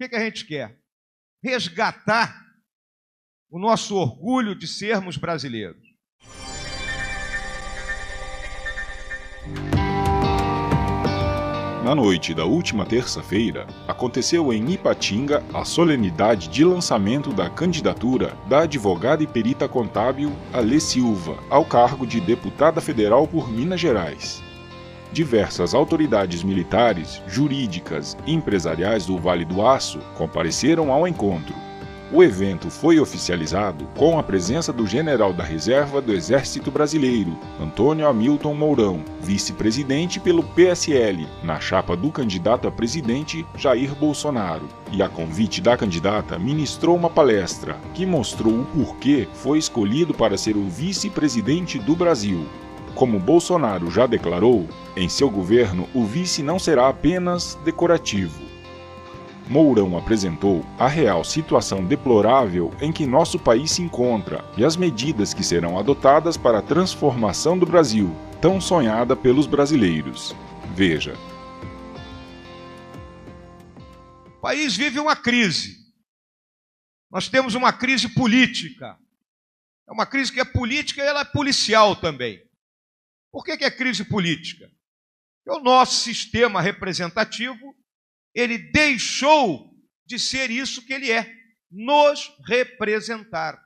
que a gente quer? Resgatar o nosso orgulho de sermos brasileiros. Na noite da última terça-feira, aconteceu em Ipatinga a solenidade de lançamento da candidatura da advogada e perita contábil Alê Silva ao cargo de deputada federal por Minas Gerais. Diversas autoridades militares, jurídicas e empresariais do Vale do Aço compareceram ao encontro. O evento foi oficializado com a presença do general da Reserva do Exército Brasileiro, Antônio Hamilton Mourão, vice-presidente pelo PSL, na chapa do candidato a presidente Jair Bolsonaro. E a convite da candidata ministrou uma palestra que mostrou o porquê foi escolhido para ser o vice-presidente do Brasil. Como Bolsonaro já declarou, em seu governo o vice não será apenas decorativo. Mourão apresentou a real situação deplorável em que nosso país se encontra e as medidas que serão adotadas para a transformação do Brasil, tão sonhada pelos brasileiros. Veja. O país vive uma crise. Nós temos uma crise política. É uma crise que é política e ela é policial também. Por que é crise política? Porque o nosso sistema representativo ele deixou de ser isso que ele é, nos representar.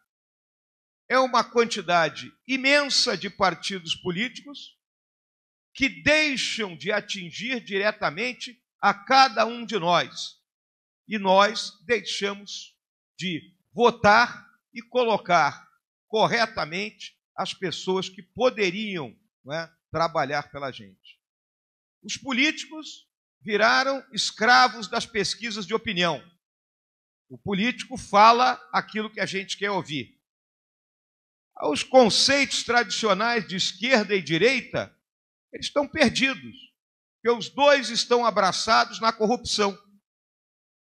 É uma quantidade imensa de partidos políticos que deixam de atingir diretamente a cada um de nós. E nós deixamos de votar e colocar corretamente as pessoas que poderiam, não é, trabalhar pela gente. Os políticos viraram escravos das pesquisas de opinião. O político fala aquilo que a gente quer ouvir. Os conceitos tradicionais de esquerda e direita, eles estão perdidos, porque os dois estão abraçados na corrupção.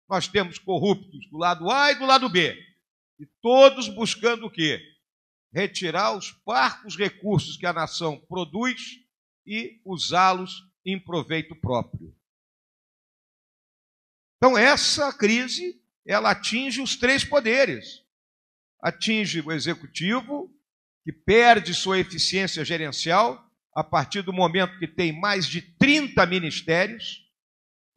Nós temos corruptos do lado A e do lado B, e todos buscando o quê? Retirar os parcos recursos que a nação produz e usá-los em proveito próprio. Então, essa crise, ela atinge os três poderes. Atinge o executivo, que perde sua eficiência gerencial a partir do momento que tem mais de 30 ministérios.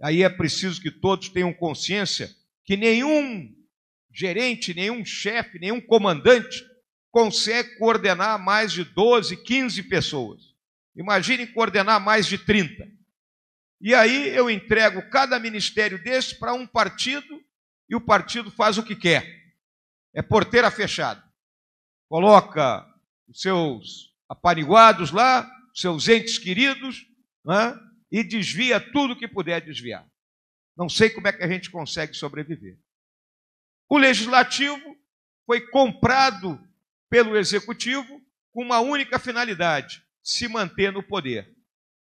Aí é preciso que todos tenham consciência que nenhum gerente, nenhum chefe, nenhum comandante consegue coordenar mais de 12, 15 pessoas. Imaginem coordenar mais de 30. E aí eu entrego cada ministério desse para um partido e o partido faz o que quer. É porteira fechada. Coloca os seus apaniguados lá, seus entes queridos, né, e desvia tudo que puder desviar. Não sei como é que a gente consegue sobreviver. O legislativo foi comprado pelo executivo com uma única finalidade: se manter no poder.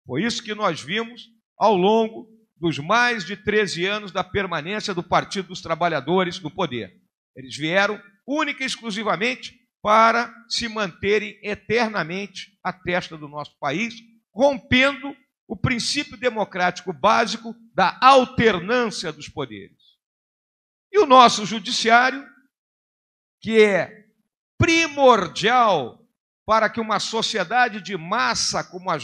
Foi isso que nós vimos ao longo dos mais de 13 anos da permanência do Partido dos Trabalhadores no poder. Eles vieram única e exclusivamente para se manterem eternamente à testa do nosso país, rompendo o princípio democrático básico da alternância dos poderes. E o nosso judiciário, que é primordial para que uma sociedade de massa como a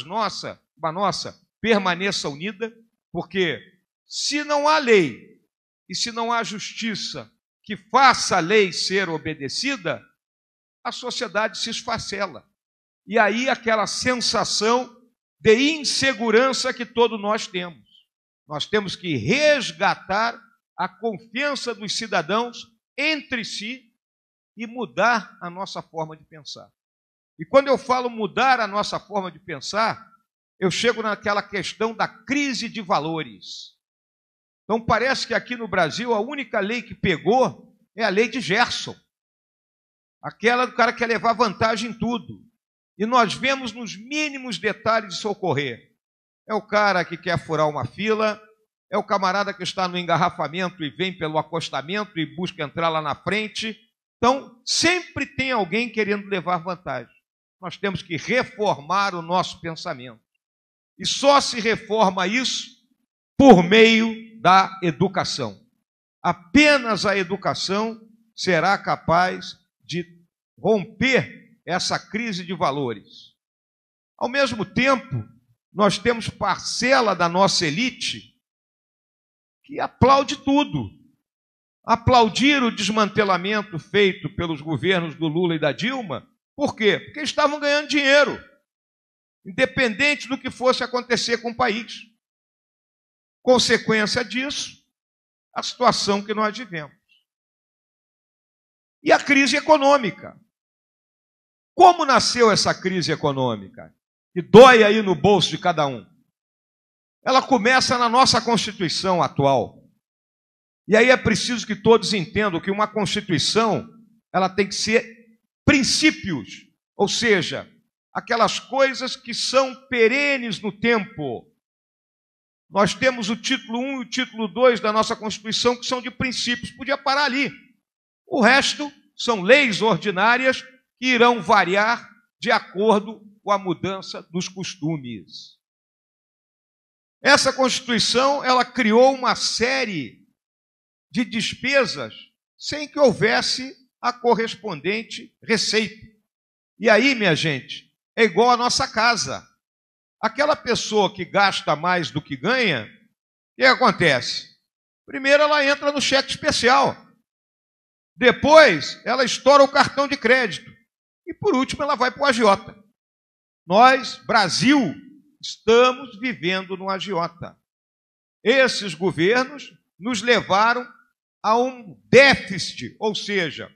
nossa permaneça unida, porque se não há lei e se não há justiça que faça a lei ser obedecida, a sociedade se esfacela. E aí aquela sensação de insegurança que todos nós temos. Nós temos que resgatar a confiança dos cidadãos entre si e mudar a nossa forma de pensar. E quando eu falo mudar a nossa forma de pensar, eu chego naquela questão da crise de valores. Então parece que aqui no Brasil a única lei que pegou é a lei de Gerson. Aquela do cara que quer levar vantagem em tudo. E nós vemos nos mínimos detalhes isso ocorrer. É o cara que quer furar uma fila, é o camarada que está no engarrafamento e vem pelo acostamento e busca entrar lá na frente. Então, sempre tem alguém querendo levar vantagem. Nós temos que reformar o nosso pensamento. E só se reforma isso por meio da educação. Apenas a educação será capaz de romper essa crise de valores. Ao mesmo tempo, nós temos parcela da nossa elite que aplaude tudo. Aplaudir o desmantelamento feito pelos governos do Lula e da Dilma. Por quê? Porque estavam ganhando dinheiro, independente do que fosse acontecer com o país. Consequência disso, a situação que nós vivemos. E a crise econômica. Como nasceu essa crise econômica? Que dói aí no bolso de cada um. Ela começa na nossa Constituição atual. E aí é preciso que todos entendam que uma Constituição, ela tem que ser princípios, ou seja, aquelas coisas que são perenes no tempo. Nós temos o título 1 e o título 2 da nossa Constituição, que são de princípios. Podia parar ali. O resto são leis ordinárias que irão variar de acordo com a mudança dos costumes. Essa Constituição, ela criou uma série de despesas sem que houvesse a correspondente receita. E aí, minha gente, é igual a nossa casa. Aquela pessoa que gasta mais do que ganha, o que acontece? Primeiro ela entra no cheque especial. Depois ela estoura o cartão de crédito. E por último ela vai para o agiota. Nós, Brasil, estamos vivendo no agiota. Esses governos nos levaram a um déficit, ou seja,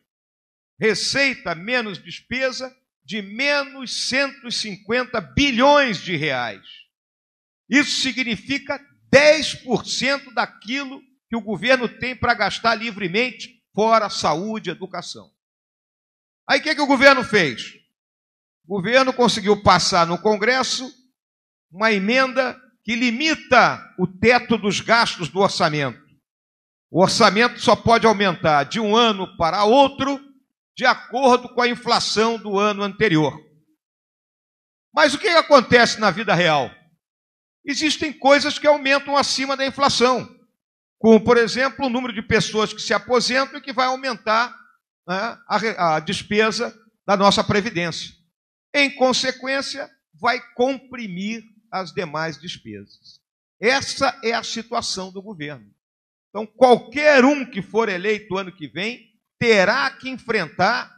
receita menos despesa de menos 150 bilhões de reais. Isso significa 10% daquilo que o governo tem para gastar livremente, fora saúde e educação. Aí o que o governo fez? O governo conseguiu passar no Congresso uma emenda que limita o teto dos gastos do orçamento. O orçamento só pode aumentar de um ano para outro de acordo com a inflação do ano anterior. Mas o que acontece na vida real? Existem coisas que aumentam acima da inflação, como, por exemplo, o número de pessoas que se aposentam e que vai aumentar, né, a despesa da nossa Previdência. Em consequência, vai comprimir as demais despesas. Essa é a situação do governo. Então, qualquer um que for eleito ano que vem terá que enfrentar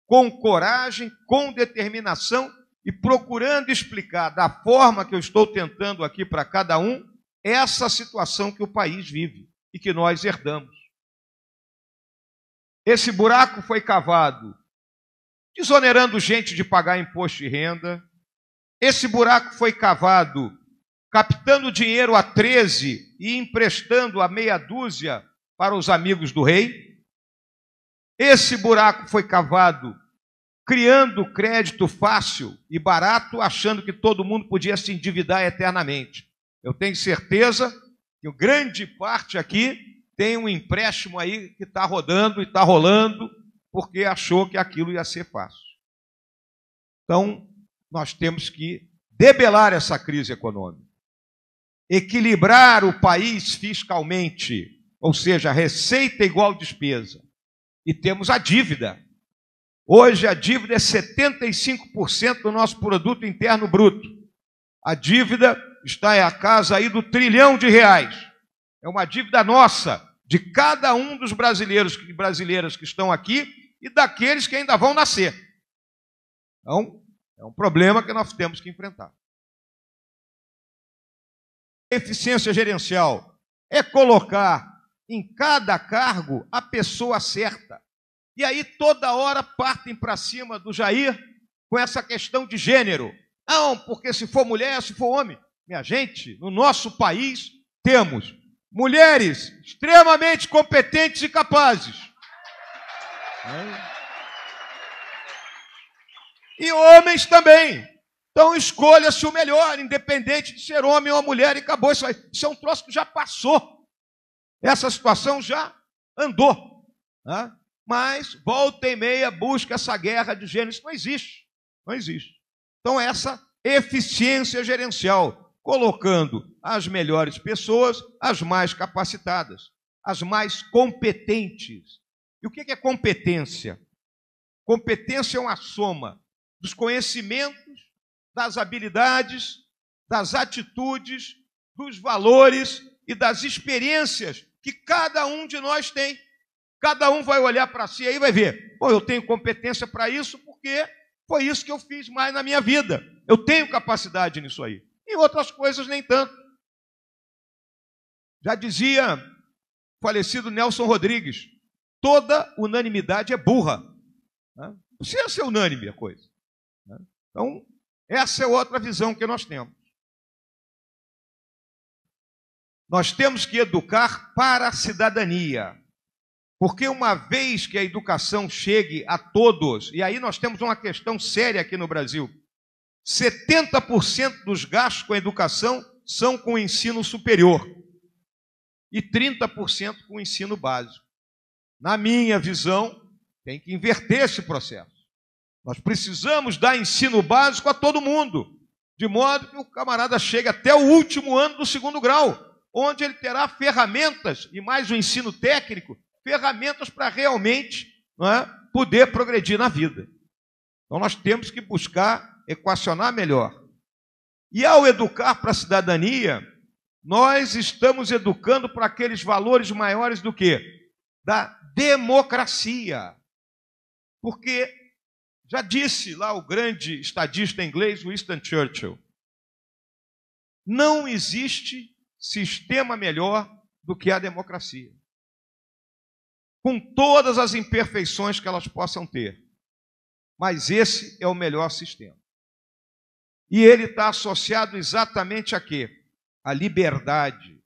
com coragem, com determinação e procurando explicar da forma que eu estou tentando aqui para cada um, essa situação que o país vive e que nós herdamos. Esse buraco foi cavado desonerando gente de pagar imposto de renda. Esse buraco foi cavado captando dinheiro a 13 e emprestando a meia dúzia para os amigos do rei. Esse buraco foi cavado criando crédito fácil e barato, achando que todo mundo podia se endividar eternamente. Eu tenho certeza que grande parte aqui tem um empréstimo aí que está rodando e está rolando porque achou que aquilo ia ser fácil. Então, nós temos que debelar essa crise econômica, equilibrar o país fiscalmente, ou seja, receita igual despesa. E temos a dívida. Hoje a dívida é 75% do nosso produto interno bruto. A dívida está a casa aí do R$ 1 trilhão. É uma dívida nossa, de cada um dos brasileiros e brasileiras que estão aqui e daqueles que ainda vão nascer. Então, é um problema que nós temos que enfrentar. Eficiência gerencial é colocar em cada cargo a pessoa certa. E aí toda hora partem para cima do Jair com essa questão de gênero. Não, porque se for mulher, se for homem. Minha gente, no nosso país temos mulheres extremamente competentes e capazes. E homens também. Então escolha-se o melhor, independente de ser homem ou mulher, e acabou isso aí. Isso é um troço que já passou. Essa situação já andou. Né? Mas, volta e meia, busca essa guerra de gênero. Isso não existe. Não existe. Então, essa eficiência gerencial, colocando as melhores pessoas, as mais capacitadas. as mais competentes. E o que é competência? Competência é uma soma dos conhecimentos, das habilidades, das atitudes, dos valores e das experiências que cada um de nós tem. Cada um vai olhar para si aí e vai ver, eu tenho competência para isso porque foi isso que eu fiz mais na minha vida. Eu tenho capacidade nisso aí. Em outras coisas, nem tanto. Já dizia o falecido Nelson Rodrigues, toda unanimidade é burra. Não precisa ser unânime a coisa. Então, essa é outra visão que nós temos. Nós temos que educar para a cidadania. Porque uma vez que a educação chegue a todos, e aí nós temos uma questão séria aqui no Brasil, 70% dos gastos com a educação são com o ensino superior e 30% com o ensino básico. Na minha visão, tem que inverter esse processo. Nós precisamos dar ensino básico a todo mundo, de modo que o camarada chegue até o último ano do segundo grau, onde ele terá ferramentas, e mais o ensino técnico, ferramentas para realmente poder progredir na vida. Então nós temos que buscar equacionar melhor. E ao educar para a cidadania, nós estamos educando para aqueles valores maiores do que? Da democracia. Porque, já disse lá o grande estadista inglês Winston Churchill, não existe sistema melhor do que a democracia. Com todas as imperfeições que elas possam ter. Mas esse é o melhor sistema. E ele está associado exatamente a quê? A liberdade.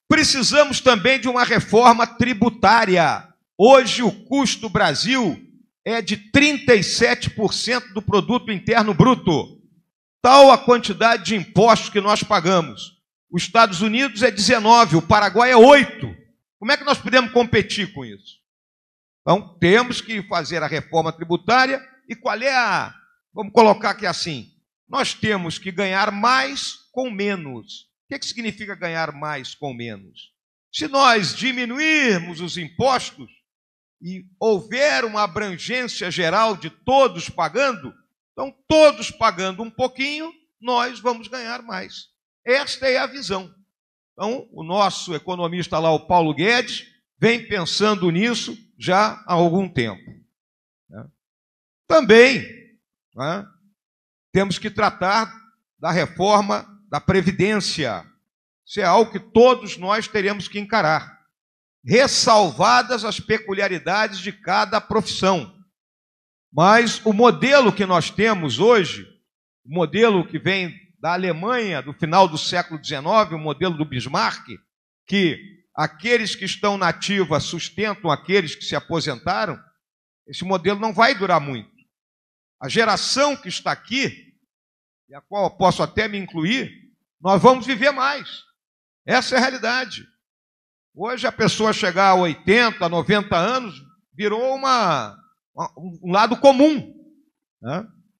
Precisamos também de uma reforma tributária. Hoje o custo do Brasil é de 37% do produto interno bruto. Tal a quantidade de impostos que nós pagamos. Os Estados Unidos é 19%, o Paraguai é 8%. Como é que nós podemos competir com isso? Então, temos que fazer a reforma tributária. E qual é a... Vamos colocar aqui assim. Nós temos que ganhar mais com menos. O que significa ganhar mais com menos? Se nós diminuirmos os impostos e houver uma abrangência geral de todos pagando, então todos pagando um pouquinho, nós vamos ganhar mais. Esta é a visão. Então, o nosso economista lá, o Paulo Guedes, vem pensando nisso já há algum tempo. Também temos que tratar da reforma da Previdência. Isso é algo que todos nós teremos que encarar, ressalvadas as peculiaridades de cada profissão. Mas o modelo que nós temos hoje, o modelo que vem da Alemanha, do final do século XIX, o modelo do Bismarck, que aqueles que estão na ativa sustentam aqueles que se aposentaram, esse modelo não vai durar muito. A geração que está aqui, e a qual eu posso até me incluir, nós vamos viver mais. Essa é a realidade. Hoje a pessoa chegar a 80, 90 anos, virou um lado comum.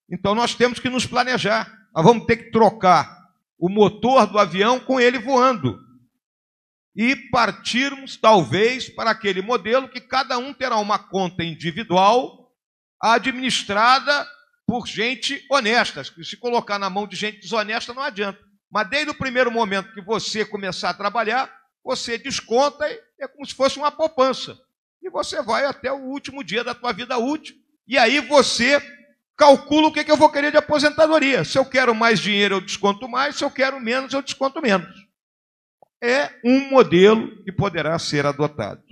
Então nós temos que nos planejar. Nós vamos ter que trocar o motor do avião com ele voando. E partirmos, talvez, para aquele modelo que cada um terá uma conta individual administrada por gente honesta. Se colocar na mão de gente desonesta não adianta. Mas desde o primeiro momento que você começar a trabalhar, você desconta e é como se fosse uma poupança. E você vai até o último dia da tua vida útil. E aí você calcula o que eu vou querer de aposentadoria. Se eu quero mais dinheiro, eu desconto mais. Se eu quero menos, eu desconto menos. É um modelo que poderá ser adotado.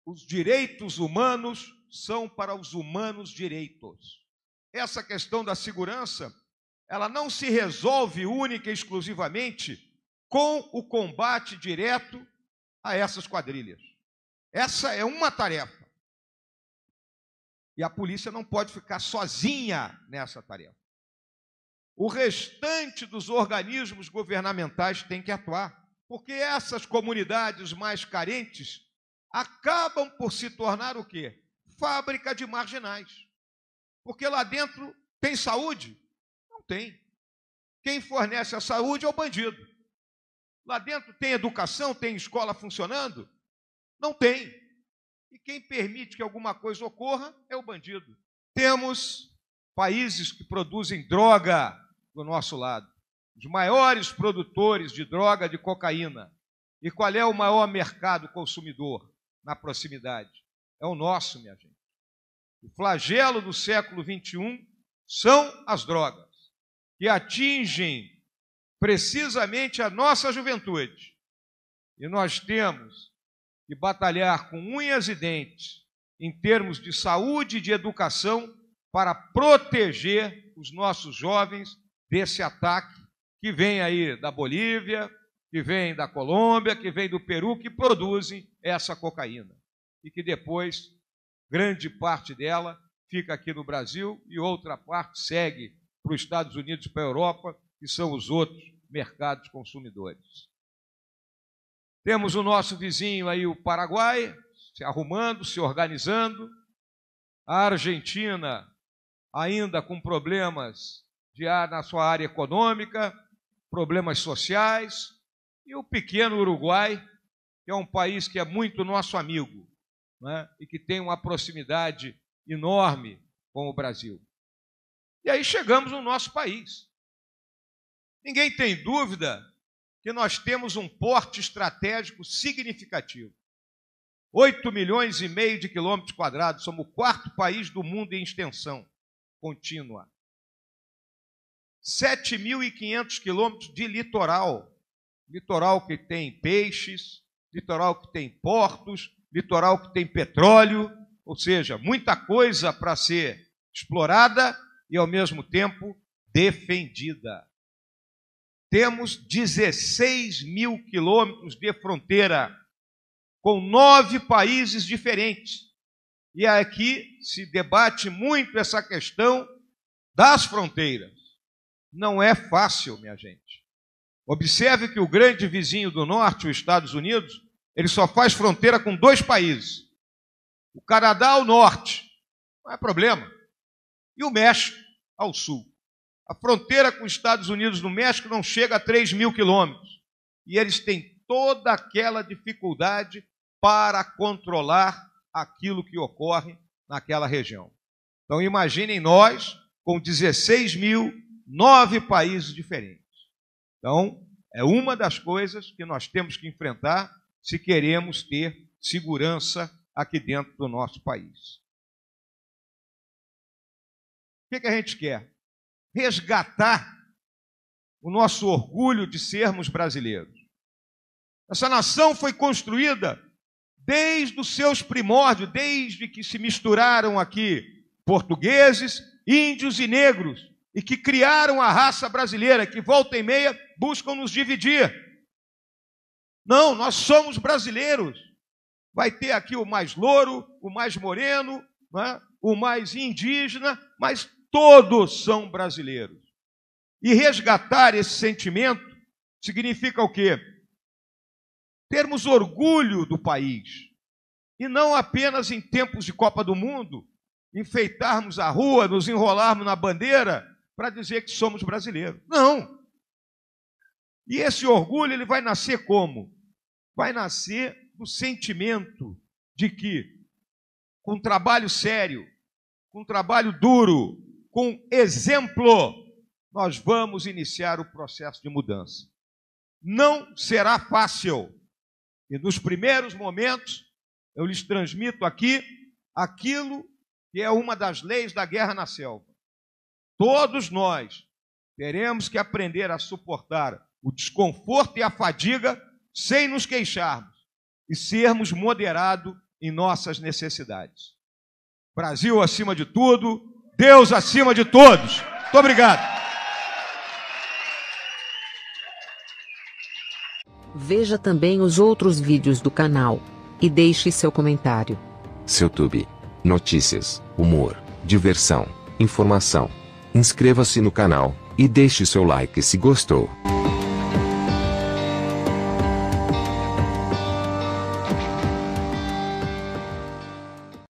Os direitos humanos são para os humanos direitos. Essa questão da segurança, ela não se resolve única e exclusivamente com o combate direto a essas quadrilhas. Essa é uma tarefa. E a polícia não pode ficar sozinha nessa tarefa. O restante dos organismos governamentais tem que atuar, porque essas comunidades mais carentes acabam por se tornar o quê? Fábrica de marginais. Porque lá dentro tem saúde? Não tem. quem fornece a saúde é o bandido. Lá dentro tem educação, tem escola funcionando? Não tem. E quem permite que alguma coisa ocorra é o bandido. Temos países que produzem droga do nosso lado. Os maiores produtores de droga, de cocaína. E qual é o maior mercado consumidor na proximidade? É o nosso, minha gente. O flagelo do século XXI são as drogas, que atingem precisamente a nossa juventude. E nós temos que batalhar com unhas e dentes em termos de saúde e de educação para proteger os nossos jovens desse ataque que vem aí da Bolívia, que vem da Colômbia, que vem do Peru, que produzem essa cocaína. E que depois, grande parte dela fica aqui no Brasil e outra parte segue para os Estados Unidos e para a Europa, que são os outros mercados consumidores. Temos o nosso vizinho aí, o Paraguai, se arrumando, se organizando. A Argentina ainda com problemas na sua área econômica, problemas sociais. E o pequeno Uruguai, que é um país que é muito nosso amigo, né? E que tem uma proximidade enorme com o Brasil. E aí chegamos no nosso país. Ninguém tem dúvida que nós temos um porte estratégico significativo. 8,5 milhões de quilômetros quadrados, somos o quarto país do mundo em extensão contínua. 7.500 quilômetros de litoral. Litoral que tem peixes, litoral que tem portos, litoral que tem petróleo, ou seja, muita coisa para ser explorada e, ao mesmo tempo, defendida. Temos 16 mil quilômetros de fronteira com 9 países diferentes. E aqui se debate muito essa questão das fronteiras. Não é fácil, minha gente. Observe que o grande vizinho do norte, os Estados Unidos, ele só faz fronteira com 2 países. O Canadá ao norte, não é problema. E o México ao sul. A fronteira com os Estados Unidos no México não chega a 3 mil quilômetros. E eles têm toda aquela dificuldade para controlar aquilo que ocorre naquela região. Então imaginem nós com 16 mil, 9 países diferentes. Então, é uma das coisas que nós temos que enfrentar se queremos ter segurança aqui dentro do nosso país. O que a gente quer? Resgatar o nosso orgulho de sermos brasileiros. Essa nação foi construída desde os seus primórdios, desde que se misturaram aqui portugueses, índios e negros, e que criaram a raça brasileira, que volta e meia buscam nos dividir. Não, nós somos brasileiros. Vai ter aqui o mais louro, o mais moreno, né? O mais indígena, mas todos são brasileiros. E resgatar esse sentimento significa o quê? Termos orgulho do país. E não apenas em tempos de Copa do Mundo, enfeitarmos a rua, nos enrolarmos na bandeira para dizer que somos brasileiros. Não. E esse orgulho ele vai nascer como? Vai nascer do sentimento de que, com trabalho sério, com trabalho duro, com exemplo, nós vamos iniciar o processo de mudança. Não será fácil. E nos primeiros momentos, eu lhes transmito aqui aquilo que é uma das leis da guerra na selva. Todos nós teremos que aprender a suportar o desconforto e a fadiga sem nos queixarmos e sermos moderados em nossas necessidades. Brasil acima de tudo, Deus acima de todos. Muito obrigado. Veja também os outros vídeos do canal e deixe seu comentário. SeuTube. Notícias, humor, diversão, informação. Inscreva-se no canal e deixe seu like se gostou.